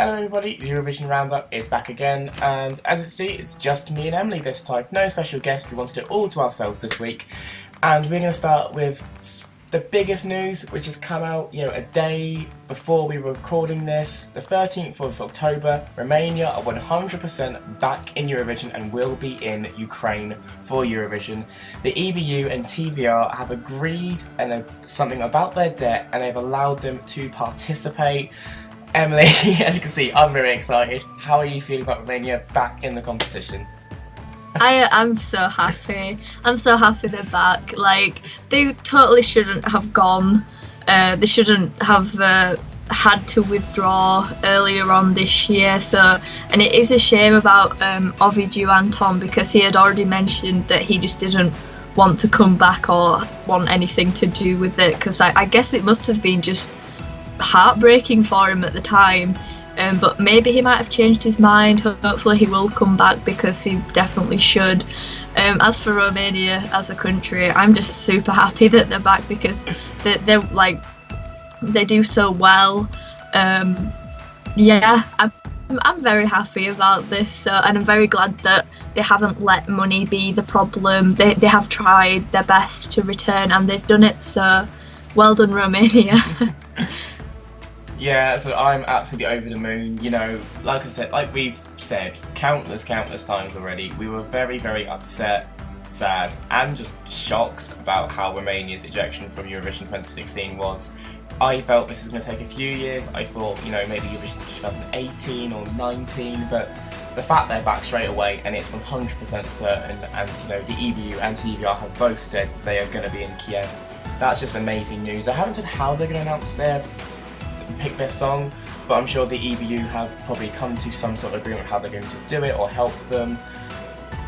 Hello everybody, the Eurovision Roundup is back again, and as you see, it's just me and Emily this time. No special guest, we wanted it all to ourselves this week. And we're going to start with the biggest news, which has come out, a day before we were recording this. The 13th of October, Romania are 100% back in Eurovision and will be in Ukraine for Eurovision. The EBU and TVR have agreed something about their debt, and they've allowed them to participate. Emily, as you can see, I'm very excited. How are you feeling about Romania back in the competition? I'm so happy. I'm so happy they're back. They totally shouldn't have gone. They shouldn't have had to withdraw earlier on this year. And it is a shame about Ovidiu Anton, because he had already mentioned that he just didn't want to come back or want anything to do with it. Because I guess it must have been just heartbreaking for him at the time. But maybe he might have changed his mind. Hopefully he will come back, because he definitely should. As for Romania as a country, I'm just super happy that they're back, because they do so well. I'm very happy about this, and I'm very glad that they haven't let money be the problem. They have tried their best to return, and they've done it, so well done, Romania. Yeah, so I'm absolutely over the moon. Like we've said countless times already, we were very, very upset, sad, and just shocked about how Romania's ejection from Eurovision 2016 was. I felt this was going to take a few years. I thought, maybe Eurovision 2018 or 19, but the fact they're back straight away and it's 100% certain, and the EBU and TVR have both said they are going to be in Kiev. That's just amazing news. I haven't said how they're going to pick their song, but I'm sure the EBU have probably come to some sort of agreement how they're going to do it or help them.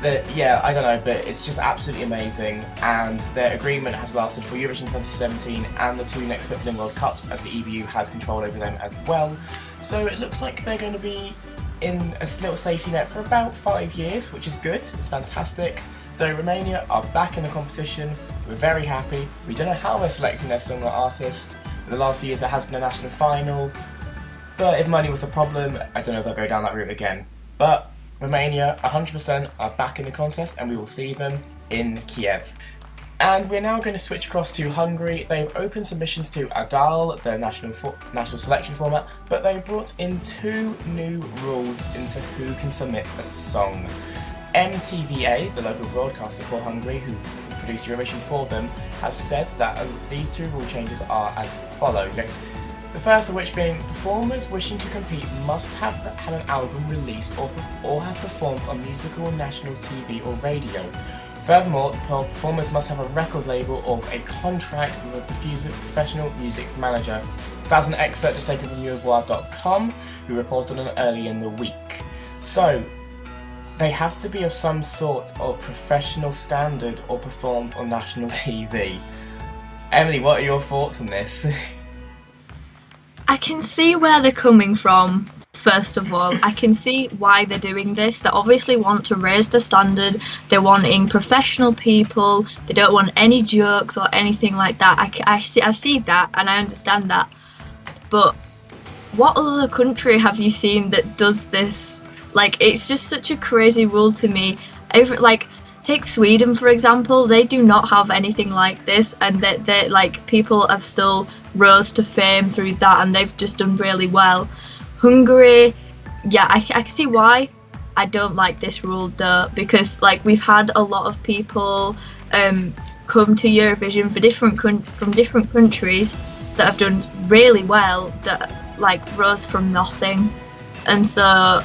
I don't know, but it's just absolutely amazing, and their agreement has lasted for Eurovision 2017 and the two next footballing World Cups, as the EBU has control over them as well. So it looks like they're going to be in a little safety net for about 5 years, which is good. It's fantastic. So Romania are back in the competition. We're very happy. We don't know how they're selecting their song or artist. The last few years there has been a national final, but if money was the problem, I don't know if they'll go down that route again. But Romania 100% are back in the contest, and we will see them in Kiev. And we're now going to switch across to Hungary. They've opened submissions to A Dal, their national selection format, but they brought in 2 new rules into who can submit a song. MTVA, the local broadcaster for Hungary, who produced Eurovision for them, has said that these 2 rule changes are as follows. The first of which being, performers wishing to compete must have had an album released or have performed on musical national TV or radio. Furthermore, performers must have a record label or a contract with a professional music manager. That's an excerpt just taken from Eurovoix.com, who reported on it early in the week. So, they have to be of some sort of professional standard or performed on national TV. Emily, what are your thoughts on this? I can see where they're coming from, first of all. I can see why they're doing this. They obviously want to raise the standard. They're wanting professional people. They don't want any jokes or anything like that. I see that, and I understand that. But what other country have you seen that does this? It's just such a crazy rule to me. Take Sweden, for example. They do not have anything like this, and they're people have still rose to fame through that, and they've just done really well. Hungary, I can see why. I don't like this rule though, because we've had a lot of people come to Eurovision from different countries that have done really well, that rose from nothing, and so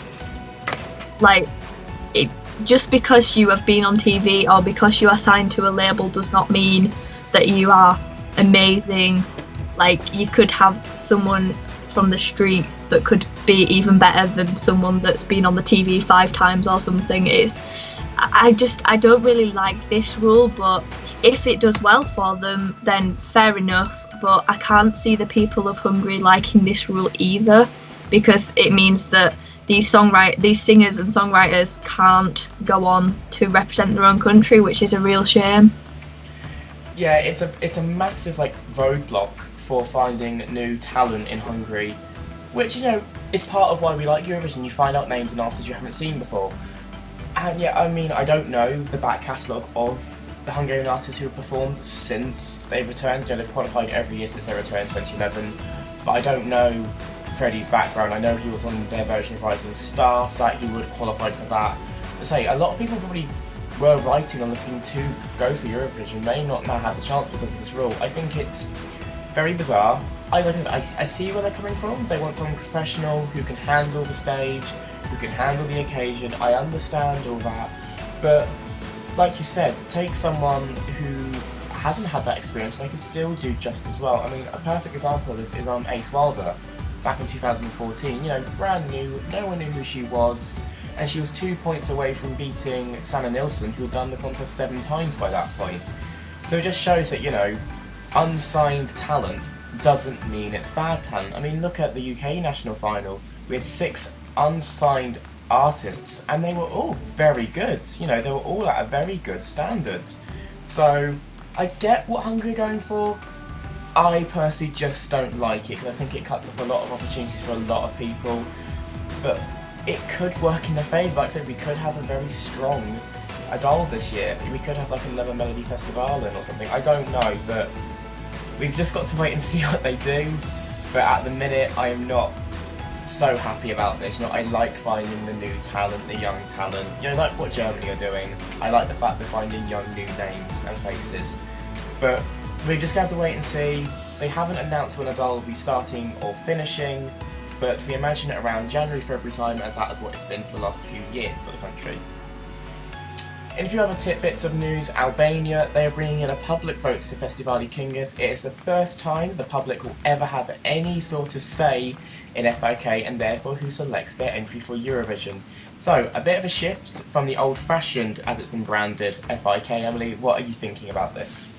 just because you have been on TV or because you are signed to a label does not mean that you are amazing. You could have someone from the street that could be even better than someone that's been on the TV 5 times or something. I don't really like this rule, but if it does well for them, then fair enough. But I can't see the people of Hungary liking this rule either, because it means that these singers and songwriters can't go on to represent their own country, which is a real shame. Yeah, it's a massive roadblock for finding new talent in Hungary, which, you know, is part of why we like Eurovision. You find out names and artists you haven't seen before. And yeah, I mean, I don't know the back catalogue of the Hungarian artists who have performed since they've returned. You know, they've qualified every year since they returned in 2011, but I don't know Freddie's background. I know he was on their version of Rising Star, so that he would have qualified for that. But say, a lot of people probably were writing and looking to go for Eurovision may not now have the chance because of this rule. I think it's very bizarre. I see where they're coming from. They want someone professional who can handle the stage, who can handle the occasion. I understand all that, but like you said, take someone who hasn't had that experience and they can still do just as well. I mean, a perfect example of this is Ace Wilder back in 2014. You know, brand new, no one knew who she was, and she was 2 points away from beating Sanna Nilsson, who had done the contest 7 times by that point. So it just shows that, you know, unsigned talent doesn't mean it's bad talent. I mean, look at the UK national final. We had 6 unsigned artists, and they were all very good. You know, they were all at a very good standard. So I get what Hungary are going for. I personally just don't like it because I think it cuts off a lot of opportunities for a lot of people. But it could work in their favour. Like I said, we could have a very strong A Dal this year. We could have like another Melody Festivalen or something. I don't know, but we've just got to wait and see what they do. But at the minute, I am not so happy about this. You know, I like finding the new talent, the young talent. You know, like what Germany are doing. I like the fact they're finding young new names and faces. But we're just going to have to wait and see. They haven't announced when A Dal will be starting or finishing, but we imagine it around January, February time, as that is what it's been for the last few years for the country. In a few other tidbits of news, Albania, they are bringing in a public vote to Festivali Kingas. It is the first time the public will ever have any sort of say in FIK and therefore who selects their entry for Eurovision. So, a bit of a shift from the old-fashioned, as it's been branded, FIK. Emily, what are you thinking about this?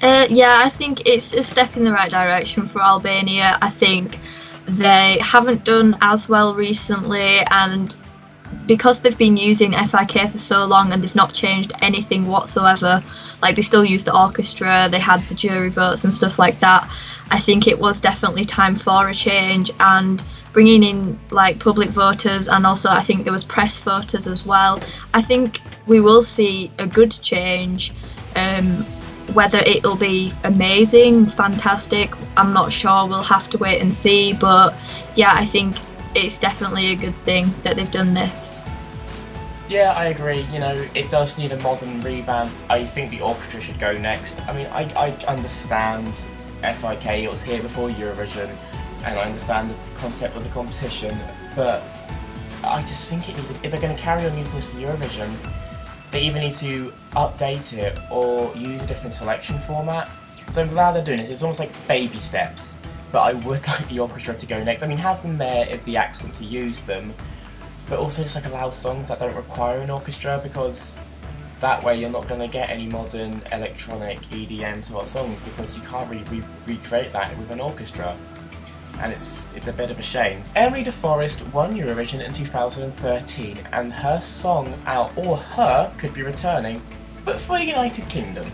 Yeah, I think it's a step in the right direction for Albania. I think they haven't done as well recently, and because they've been using FIK for so long and they've not changed anything whatsoever, like they still use the orchestra, they had the jury votes and stuff like that, I think it was definitely time for a change, and bringing in like public voters, and also I think there was press voters as well. I think we will see a good change. Whether it'll be amazing, fantastic, I'm not sure, we'll have to wait and see, but yeah, I think it's definitely a good thing that they've done this. Yeah, I agree. You know, it does need a modern revamp. I think the orchestra should go next. I mean, I understand FIK, it was here before Eurovision, and I understand the concept of the competition, but I just think it needs, if they're going to carry on using this for Eurovision, they either need to update it or use a different selection format. So I'm glad they're doing it. It's almost like baby steps, but I would like the orchestra to go next. I mean, have them there if the acts want to use them, but also just like allow songs that don't require an orchestra, because that way you're not going to get any modern electronic EDM sort of songs, because you can't really recreate that with an orchestra. And it's a bit of a shame. Emily de Forest won Eurovision in 2013, and her song Out, or Her, could be returning, but for the United Kingdom.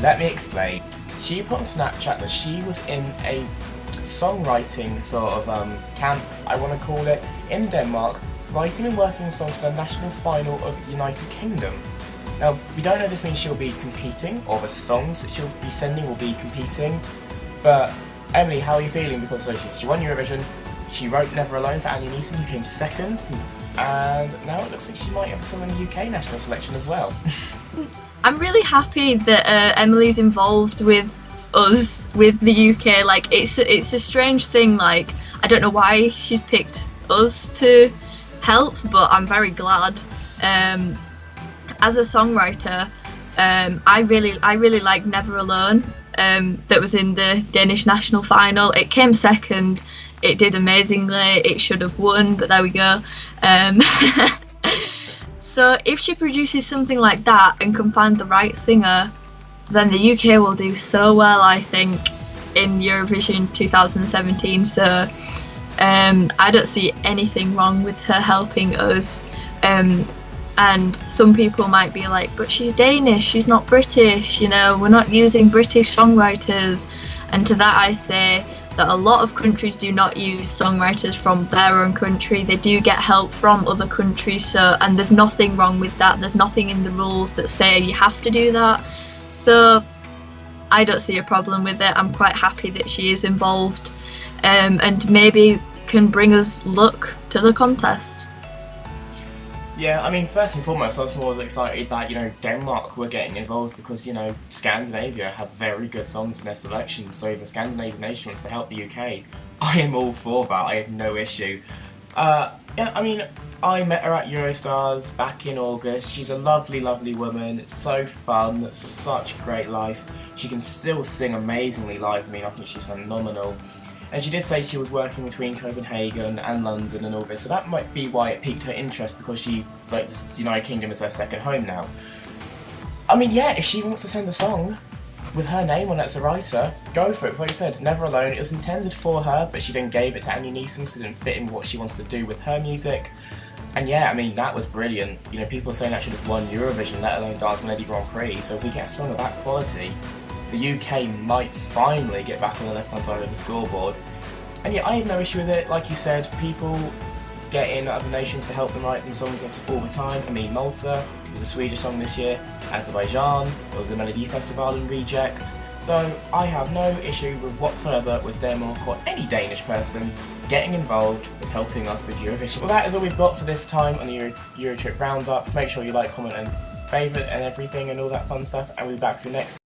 Let me explain. She put on Snapchat that she was in a songwriting sort of camp, I want to call it, in Denmark, writing and working on songs for the national final of United Kingdom. Now, we don't know if this means she'll be competing, or the songs that she'll be sending will be competing, but Emily, how are you feeling? Because she won Eurovision, she wrote Never Alone for Annie Neeson, who came second, and now it looks like she might have a song in the UK national selection as well. I'm really happy that Emily's involved with us, with the UK. Like, it's a strange thing, like, I don't know why she's picked us to help, but I'm very glad. As a songwriter, I really like Never Alone. That was in the Danish national final. It came second. It did amazingly. It should have won, but there we go. So if she produces something like that and can find the right singer, then the UK will do so well, I think, in Eurovision 2017. So I don't see anything wrong with her helping us. And some people might be like, but she's Danish, she's not British, you know, we're not using British songwriters. And to that I say, that a lot of countries do not use songwriters from their own country. They do get help from other countries, and there's nothing wrong with that. There's nothing in the rules that say you have to do that. So I don't see a problem with it. I'm quite happy that she is involved, and maybe can bring us luck to the contest. Yeah, I mean, first and foremost, I was more excited that, Denmark were getting involved because, Scandinavia have very good songs in their selection, so if a Scandinavian nation wants to help the UK, I am all for that, I have no issue. Yeah, I mean, I met her at Eurostars back in August. She's a lovely, lovely woman. It's so fun, such a great life. She can still sing amazingly live. I mean, I think she's phenomenal. And she did say she was working between Copenhagen and London and all this, so that might be why it piqued her interest, because she likes the United Kingdom as her second home now. I mean, yeah, if she wants to send a song with her name on it as a writer, go for it. Because like I said, Never Alone, it was intended for her, but she then gave it to Annie Neeson because it didn't fit in what she wants to do with her music. And yeah, I mean, that was brilliant. People are saying that should have won Eurovision, let alone Dance Melody Grand Prix, so if we get a song of that quality, the UK might finally get back on the left-hand side of the scoreboard. And yeah, I have no issue with it. Like you said, people get in other nations to help them write them songs all the time. I mean, Malta was a Swedish song this year, Azerbaijan, it was the Melody Festival in Reject. So I have no issue with whatsoever with Denmark or any Danish person getting involved with helping us with Eurovision. Well, that is all we've got for this time on the Eurotrip Roundup. Make sure you like, comment and favourite and everything and all that fun stuff, and we'll be back for the next